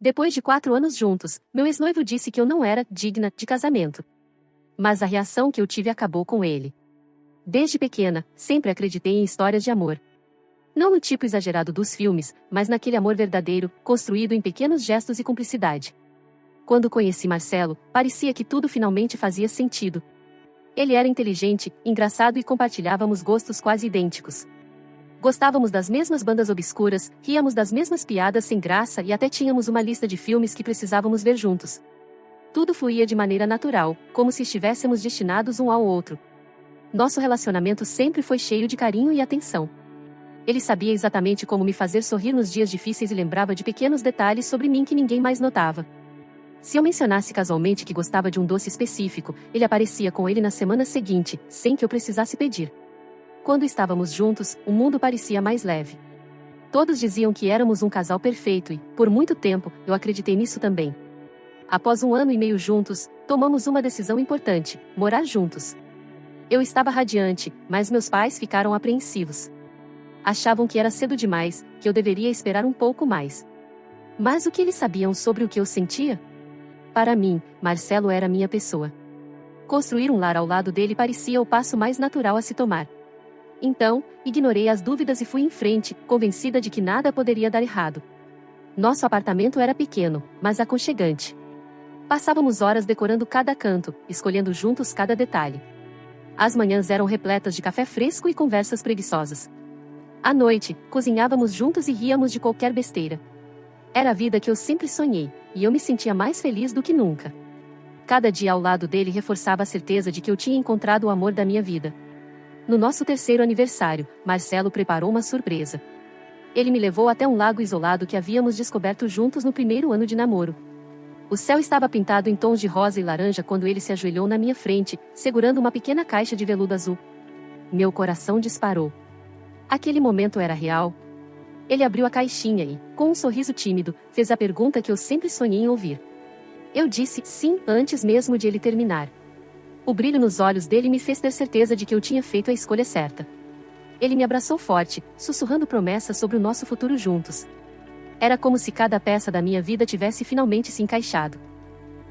Depois de 4 anos juntos, meu ex-noivo disse que eu não era digna de casamento. Mas a reação que eu tive acabou com ele. Desde pequena, sempre acreditei em histórias de amor. Não no tipo exagerado dos filmes, mas naquele amor verdadeiro, construído em pequenos gestos e cumplicidade. Quando conheci Marcelo, parecia que tudo finalmente fazia sentido. Ele era inteligente, engraçado e compartilhávamos gostos quase idênticos. Gostávamos das mesmas bandas obscuras, ríamos das mesmas piadas sem graça e até tínhamos uma lista de filmes que precisávamos ver juntos. Tudo fluía de maneira natural, como se estivéssemos destinados um ao outro. Nosso relacionamento sempre foi cheio de carinho e atenção. Ele sabia exatamente como me fazer sorrir nos dias difíceis e lembrava de pequenos detalhes sobre mim que ninguém mais notava. Se eu mencionasse casualmente que gostava de um doce específico, ele aparecia com ele na semana seguinte, sem que eu precisasse pedir. Quando estávamos juntos, o mundo parecia mais leve. Todos diziam que éramos um casal perfeito e, por muito tempo, eu acreditei nisso também. Após 1 ano e meio juntos, tomamos uma decisão importante: morar juntos. Eu estava radiante, mas meus pais ficaram apreensivos. Achavam que era cedo demais, que eu deveria esperar um pouco mais. Mas o que eles sabiam sobre o que eu sentia? Para mim, Marcelo era minha pessoa. Construir um lar ao lado dele parecia o passo mais natural a se tomar. Então, ignorei as dúvidas e fui em frente, convencida de que nada poderia dar errado. Nosso apartamento era pequeno, mas aconchegante. Passávamos horas decorando cada canto, escolhendo juntos cada detalhe. As manhãs eram repletas de café fresco e conversas preguiçosas. À noite, cozinhávamos juntos e ríamos de qualquer besteira. Era a vida que eu sempre sonhei, e eu me sentia mais feliz do que nunca. Cada dia ao lado dele reforçava a certeza de que eu tinha encontrado o amor da minha vida. No nosso 3º aniversário, Marcelo preparou uma surpresa. Ele me levou até um lago isolado que havíamos descoberto juntos no 1º ano de namoro. O céu estava pintado em tons de rosa e laranja quando ele se ajoelhou na minha frente, segurando uma pequena caixa de veludo azul. Meu coração disparou. Aquele momento era real. Ele abriu a caixinha e, com um sorriso tímido, fez a pergunta que eu sempre sonhei em ouvir. Eu disse sim antes mesmo de ele terminar. O brilho nos olhos dele me fez ter certeza de que eu tinha feito a escolha certa. Ele me abraçou forte, sussurrando promessas sobre o nosso futuro juntos. Era como se cada peça da minha vida tivesse finalmente se encaixado.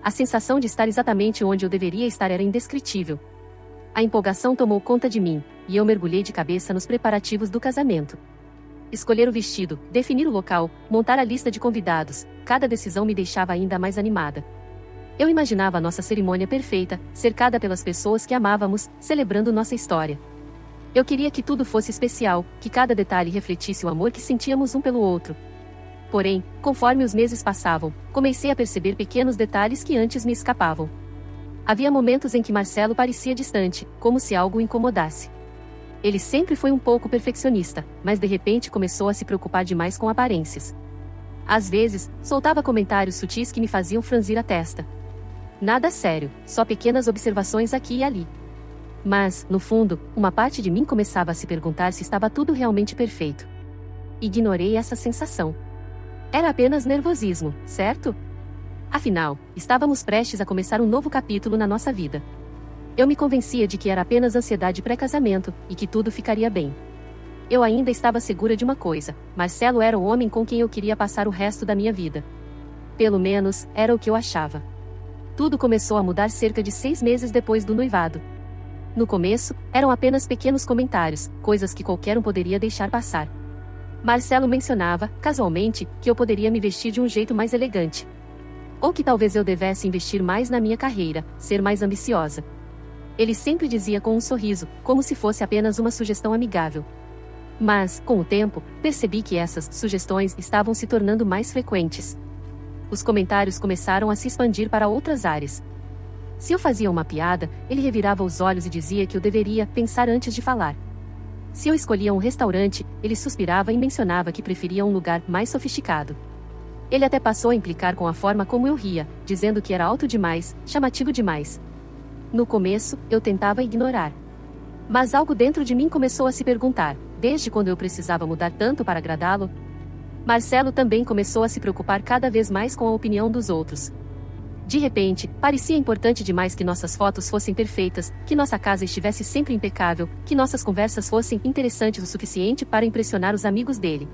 A sensação de estar exatamente onde eu deveria estar era indescritível. A empolgação tomou conta de mim, e eu mergulhei de cabeça nos preparativos do casamento. Escolher o vestido, definir o local, montar a lista de convidados, cada decisão me deixava ainda mais animada. Eu imaginava a nossa cerimônia perfeita, cercada pelas pessoas que amávamos, celebrando nossa história. Eu queria que tudo fosse especial, que cada detalhe refletisse o amor que sentíamos um pelo outro. Porém, conforme os meses passavam, comecei a perceber pequenos detalhes que antes me escapavam. Havia momentos em que Marcelo parecia distante, como se algo o incomodasse. Ele sempre foi um pouco perfeccionista, mas de repente começou a se preocupar demais com aparências. Às vezes, soltava comentários sutis que me faziam franzir a testa. Nada sério, só pequenas observações aqui e ali. Mas, no fundo, uma parte de mim começava a se perguntar se estava tudo realmente perfeito. Ignorei essa sensação. Era apenas nervosismo, certo? Afinal, estávamos prestes a começar um novo capítulo na nossa vida. Eu me convencia de que era apenas ansiedade pré-casamento, e que tudo ficaria bem. Eu ainda estava segura de uma coisa: Marcelo era o homem com quem eu queria passar o resto da minha vida. Pelo menos, era o que eu achava. Tudo começou a mudar cerca de 6 meses depois do noivado. No começo, eram apenas pequenos comentários, coisas que qualquer um poderia deixar passar. Marcelo mencionava, casualmente, que eu poderia me vestir de um jeito mais elegante. Ou que talvez eu devesse investir mais na minha carreira, ser mais ambiciosa. Ele sempre dizia com um sorriso, como se fosse apenas uma sugestão amigável. Mas, com o tempo, percebi que essas sugestões estavam se tornando mais frequentes. Os comentários começaram a se expandir para outras áreas. Se eu fazia uma piada, ele revirava os olhos e dizia que eu deveria pensar antes de falar. Se eu escolhia um restaurante, ele suspirava e mencionava que preferia um lugar mais sofisticado. Ele até passou a implicar com a forma como eu ria, dizendo que era alto demais, chamativo demais. No começo, eu tentava ignorar. Mas algo dentro de mim começou a se perguntar: desde quando eu precisava mudar tanto para agradá-lo? Marcelo também começou a se preocupar cada vez mais com a opinião dos outros. De repente, parecia importante demais que nossas fotos fossem perfeitas, que nossa casa estivesse sempre impecável, que nossas conversas fossem interessantes o suficiente para impressionar os amigos dele.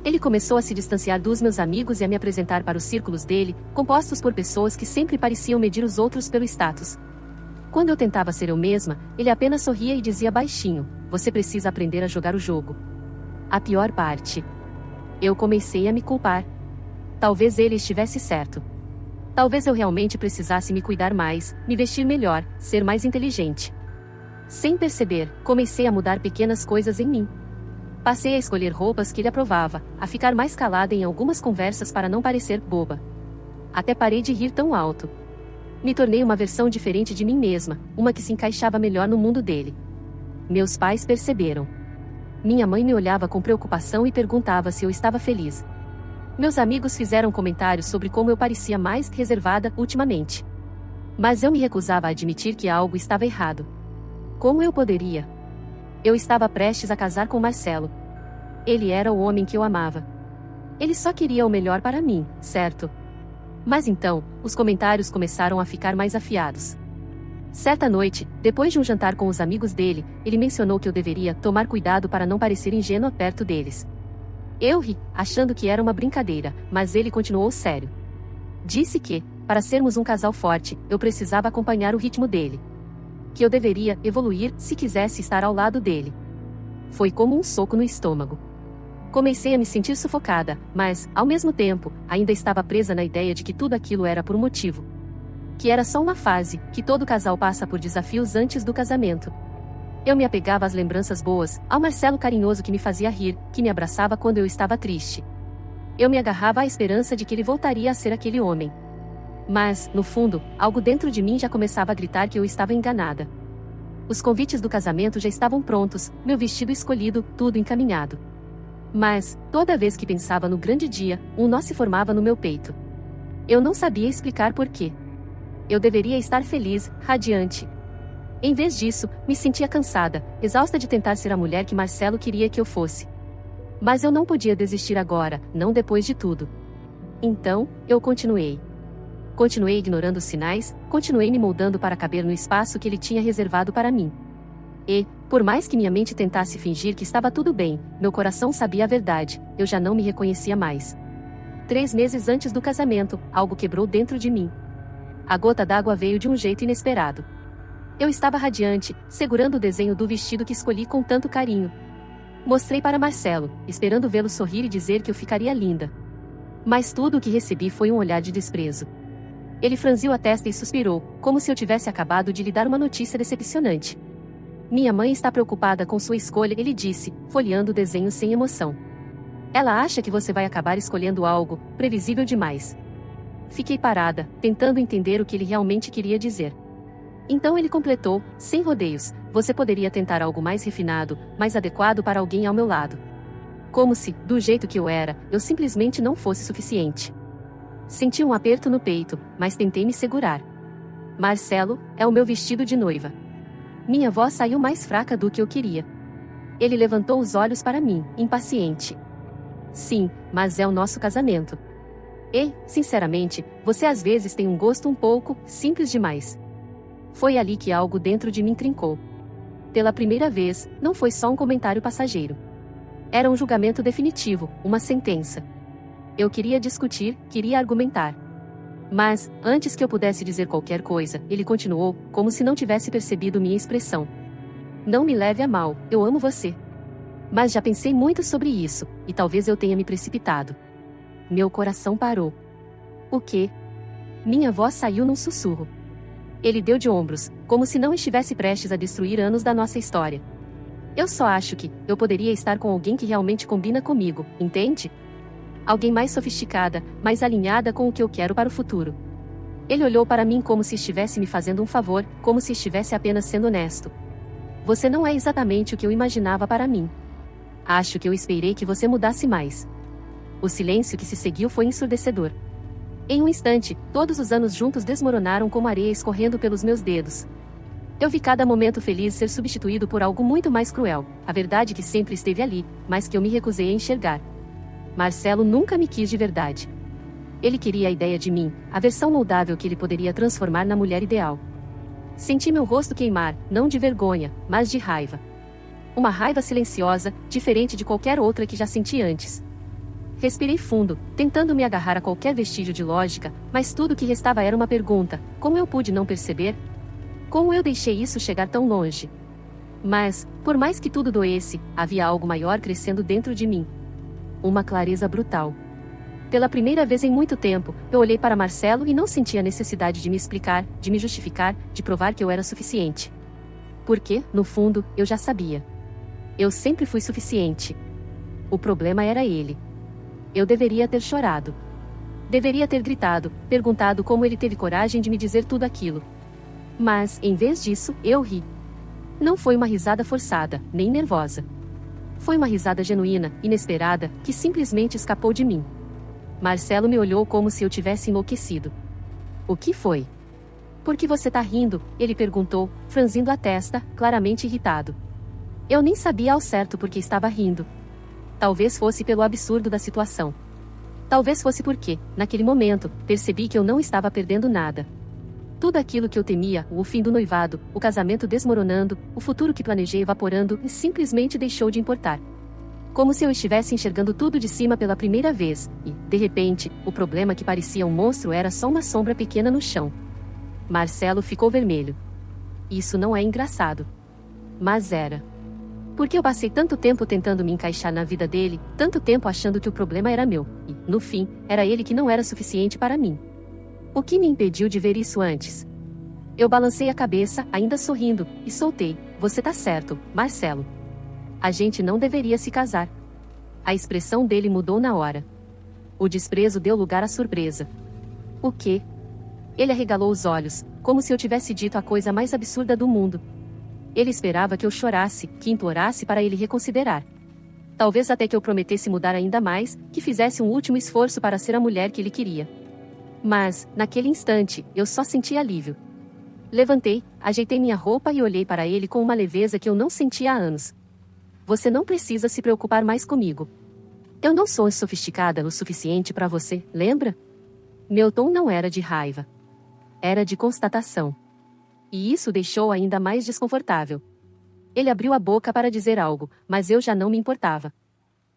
Ele começou a se distanciar dos meus amigos e a me apresentar para os círculos dele, compostos por pessoas que sempre pareciam medir os outros pelo status. Quando eu tentava ser eu mesma, ele apenas sorria e dizia baixinho: "Você precisa aprender a jogar o jogo." A pior parte. Eu comecei a me culpar. Talvez ele estivesse certo. Talvez eu realmente precisasse me cuidar mais, me vestir melhor, ser mais inteligente. Sem perceber, comecei a mudar pequenas coisas em mim. Passei a escolher roupas que ele aprovava, a ficar mais calada em algumas conversas para não parecer boba. Até parei de rir tão alto. Me tornei uma versão diferente de mim mesma, uma que se encaixava melhor no mundo dele. Meus pais perceberam. Minha mãe me olhava com preocupação e perguntava se eu estava feliz. Meus amigos fizeram comentários sobre como eu parecia mais reservada ultimamente. Mas eu me recusava a admitir que algo estava errado. Como eu poderia? Eu estava prestes a casar com Marcelo. Ele era o homem que eu amava. Ele só queria o melhor para mim, certo? Mas então, os comentários começaram a ficar mais afiados. Certa noite, depois de um jantar com os amigos dele, ele mencionou que eu deveria tomar cuidado para não parecer ingênua perto deles. Eu ri, achando que era uma brincadeira, mas ele continuou sério. Disse que, para sermos um casal forte, eu precisava acompanhar o ritmo dele. Que eu deveria evoluir se quisesse estar ao lado dele. Foi como um soco no estômago. Comecei a me sentir sufocada, mas, ao mesmo tempo, ainda estava presa na ideia de que tudo aquilo era por um motivo. Que era só uma fase, que todo casal passa por desafios antes do casamento. Eu me apegava às lembranças boas, ao Marcelo carinhoso que me fazia rir, que me abraçava quando eu estava triste. Eu me agarrava à esperança de que ele voltaria a ser aquele homem. Mas, no fundo, algo dentro de mim já começava a gritar que eu estava enganada. Os convites do casamento já estavam prontos, meu vestido escolhido, tudo encaminhado. Mas, toda vez que pensava no grande dia, um nó se formava no meu peito. Eu não sabia explicar porquê. Eu deveria estar feliz, radiante. Em vez disso, me sentia cansada, exausta de tentar ser a mulher que Marcelo queria que eu fosse. Mas eu não podia desistir agora, não depois de tudo. Então, eu continuei. Continuei ignorando os sinais, continuei me moldando para caber no espaço que ele tinha reservado para mim. E, por mais que minha mente tentasse fingir que estava tudo bem, meu coração sabia a verdade, eu já não me reconhecia mais. 3 meses antes do casamento, algo quebrou dentro de mim. A gota d'água veio de um jeito inesperado. Eu estava radiante, segurando o desenho do vestido que escolhi com tanto carinho. Mostrei para Marcelo, esperando vê-lo sorrir e dizer que eu ficaria linda. Mas tudo o que recebi foi um olhar de desprezo. Ele franziu a testa e suspirou, como se eu tivesse acabado de lhe dar uma notícia decepcionante. Minha mãe está preocupada com sua escolha, ele disse, folheando o desenho sem emoção. Ela acha que você vai acabar escolhendo algo previsível demais. Fiquei parada, tentando entender o que ele realmente queria dizer. Então ele completou, sem rodeios: você poderia tentar algo mais refinado, mais adequado para alguém ao meu lado. Como se, do jeito que eu era, eu simplesmente não fosse suficiente. Senti um aperto no peito, mas tentei me segurar. Marcelo, é o meu vestido de noiva. Minha voz saiu mais fraca do que eu queria. Ele levantou os olhos para mim, impaciente. Sim, mas é o nosso casamento. E, sinceramente, você às vezes tem um gosto um pouco simples demais. Foi ali que algo dentro de mim trincou. Pela primeira vez, não foi só um comentário passageiro. Era um julgamento definitivo, uma sentença. Eu queria discutir, queria argumentar. Mas, antes que eu pudesse dizer qualquer coisa, ele continuou, como se não tivesse percebido minha expressão. Não me leve a mal, eu amo você. Mas já pensei muito sobre isso, e talvez eu tenha me precipitado. Meu coração parou. O quê? Minha voz saiu num sussurro. Ele deu de ombros, como se não estivesse prestes a destruir anos da nossa história. Eu só acho que eu poderia estar com alguém que realmente combina comigo, entende? Alguém mais sofisticada, mais alinhada com o que eu quero para o futuro. Ele olhou para mim como se estivesse me fazendo um favor, como se estivesse apenas sendo honesto. Você não é exatamente o que eu imaginava para mim. Acho que eu esperei que você mudasse mais. O silêncio que se seguiu foi ensurdecedor. Em um instante, todos os anos juntos desmoronaram como areia escorrendo pelos meus dedos. Eu vi cada momento feliz ser substituído por algo muito mais cruel, a verdade que sempre esteve ali, mas que eu me recusei a enxergar. Marcelo nunca me quis de verdade. Ele queria a ideia de mim, a versão moldável que ele poderia transformar na mulher ideal. Senti meu rosto queimar, não de vergonha, mas de raiva. Uma raiva silenciosa, diferente de qualquer outra que já senti antes. Respirei fundo, tentando me agarrar a qualquer vestígio de lógica, mas tudo que restava era uma pergunta: como eu pude não perceber? Como eu deixei isso chegar tão longe? Mas, por mais que tudo doesse, havia algo maior crescendo dentro de mim. Uma clareza brutal. Pela primeira vez em muito tempo, eu olhei para Marcelo e não senti a necessidade de me explicar, de me justificar, de provar que eu era suficiente. Porque, no fundo, eu já sabia. Eu sempre fui suficiente. O problema era ele. Eu deveria ter chorado. Deveria ter gritado, perguntado como ele teve coragem de me dizer tudo aquilo. Mas, em vez disso, eu ri. Não foi uma risada forçada, nem nervosa. Foi uma risada genuína, inesperada, que simplesmente escapou de mim. Marcelo me olhou como se eu tivesse enlouquecido. O que foi? Por que você tá rindo? Ele perguntou, franzindo a testa, claramente irritado. Eu nem sabia ao certo por que estava rindo. Talvez fosse pelo absurdo da situação. Talvez fosse porque, naquele momento, percebi que eu não estava perdendo nada. Tudo aquilo que eu temia, o fim do noivado, o casamento desmoronando, o futuro que planejei evaporando, simplesmente deixou de importar. Como se eu estivesse enxergando tudo de cima pela primeira vez, e, de repente, o problema que parecia um monstro era só uma sombra pequena no chão. Marcelo ficou vermelho. Isso não é engraçado. Mas era. Porque eu passei tanto tempo tentando me encaixar na vida dele, tanto tempo achando que o problema era meu, e, no fim, era ele que não era suficiente para mim. O que me impediu de ver isso antes? Eu balancei a cabeça, ainda sorrindo, e soltei: você tá certo, Marcelo. A gente não deveria se casar. A expressão dele mudou na hora. O desprezo deu lugar à surpresa. O quê? Ele arregalou os olhos, como se eu tivesse dito a coisa mais absurda do mundo. Ele esperava que eu chorasse, que implorasse para ele reconsiderar. Talvez até que eu prometesse mudar ainda mais, que fizesse um último esforço para ser a mulher que ele queria. Mas, naquele instante, eu só senti alívio. Levantei, ajeitei minha roupa e olhei para ele com uma leveza que eu não sentia há anos. Você não precisa se preocupar mais comigo. Eu não sou sofisticada o suficiente para você, lembra? Meu tom não era de raiva. Era de constatação. E isso o deixou ainda mais desconfortável. Ele abriu a boca para dizer algo, mas eu já não me importava.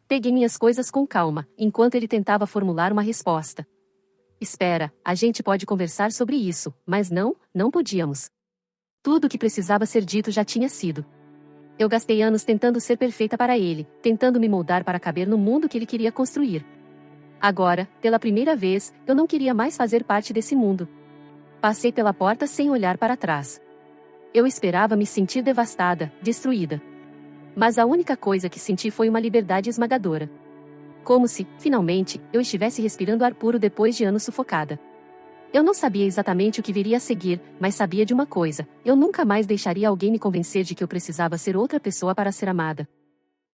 Peguei minhas coisas com calma, enquanto ele tentava formular uma resposta. Espera, a gente pode conversar sobre isso, mas não podíamos. Tudo o que precisava ser dito já tinha sido. Eu gastei anos tentando ser perfeita para ele, tentando me moldar para caber no mundo que ele queria construir. Agora, pela primeira vez, eu não queria mais fazer parte desse mundo. Passei pela porta sem olhar para trás. Eu esperava me sentir devastada, destruída. Mas a única coisa que senti foi uma liberdade esmagadora. Como se, finalmente, eu estivesse respirando ar puro depois de anos sufocada. Eu não sabia exatamente o que viria a seguir, mas sabia de uma coisa: eu nunca mais deixaria alguém me convencer de que eu precisava ser outra pessoa para ser amada.